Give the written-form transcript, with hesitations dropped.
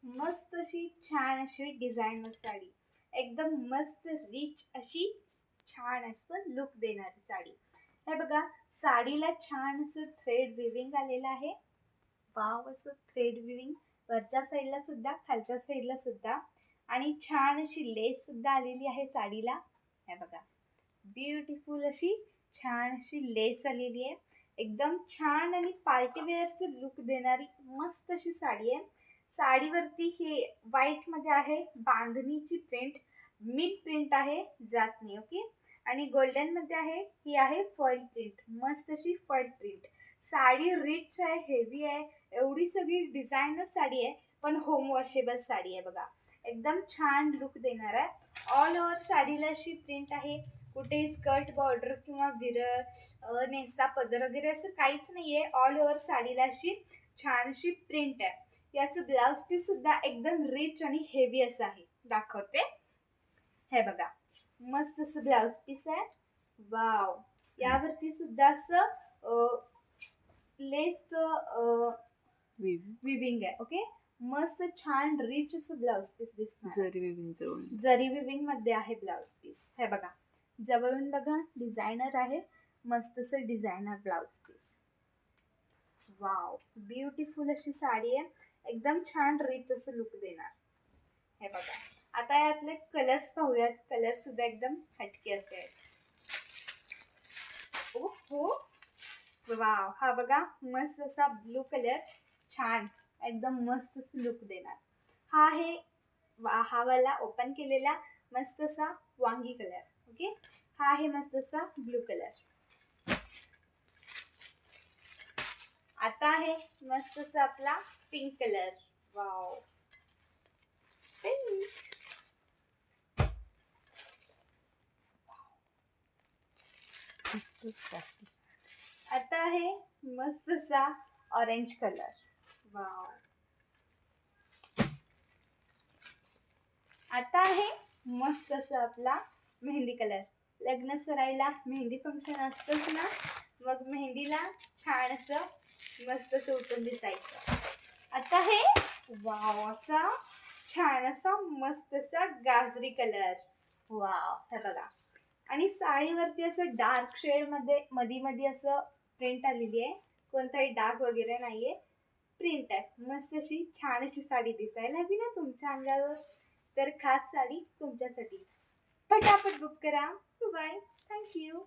मस्त अशी छान अशी डिझायनर साडी, एकदम मस्त रिच अशी छान असं लुक देणारी साडी. हे बघा, साडीला छान असं थ्रेड विविंग आलेलं आहे. वाव, असं थ्रेड विविंग वरच्या साईडला सुद्धा, खालच्या साईडला सुद्धा, आणि छान अशी लेस सुद्धा आलेली आहे साडीला. हे बघा, ब्युटिफुल अशी छान अशी लेस आलेली आहे. एकदम छान आणि पार्टीवेअरचं लुक देणारी मस्त अशी साडी आहे. साडीवरती हे व्हाईटमध्ये आहे, बांधणीची प्रिंट, मिल्क प्रिंट आहे, जात नाही. ओके. आणि गोल्डनमध्ये आहे, ही आहे फॉईल प्रिंट, मस्त अशी फॉईल प्रिंट. साडी रिच आहे, हेवी आहे, एवढी सगळी डिझायनर साडी आहे, पण होम वॉशेबल साडी आहे. बघा, एकदम छान लुक देणार आहे. ऑल ओव्हर साडीला अशी प्रिंट आहे. कुठेही स्कर्ट बॉर्डर किंवा विरळ नेसा पदर वगैरे असं काहीच नाही आहे. ऑल ओव्हर साडीला अशी छान अशी प्रिंट आहे. याचं ब्लाउज पीस सुद्धा एकदम रिच आणि हेवी असं आहे. दाखवते, हे बघा, मस्त असं ब्लाउज पीस आहे. वाव, यावरती सुद्धा असं लेसचं विविंग आहे. ओके, मस्त छान रिच असं ब्लाउज पीस दिसणार. जरी विविंग मध्ये आहे ब्लाउज पीस. हे बघा, जवळून बघा, डिझायनर आहे, मस्त असं designer blouse piece. Wow, beautiful अशी साडी आहे, एकदम छान रिच असं लुक देणार. हे बघा, आता यातले कलर्स पाहूयात. कलर सुद्धा एकदम हटके असे आहेत. हो, वाव, हा बघा, मस्त असा ब्लू कलर, छान एकदम मस्त असं लुक देणार. हा आहे हा वाला ओपन केलेला मस्त असा वांगी कलर. ओके, हा आहे मस्त असा ब्लू कलर. आता आहे मस्त असा आपला पिंक कलर. Wow, pink. आता आहे मस्त असा ऑरेंज कलर. वाव. आता आहे मस्त असं आपला मेहंदी कलर. लग्न सराईला मेहंदी फंक्शन असतंच ना, मग मेहंदीला छान असं मस्त असं उठून दिसायचं. आता हे वाव, असा छान असा मस्त असा गाजरी कलर. वाव, हे बघा, आणि साडीवरती असं डार्क शेडमध्ये मधी असं प्रिंट आलेली आहे. कोणताही डार्क वगैरे नाहीये, प्रिंट आहे. मस्त अशी छान अशी साडी दिसायला हवी ना तुमच्या अंगावर, तर खास साडी तुमच्यासाठी. फटाफट बुक करा. Bye, thank you.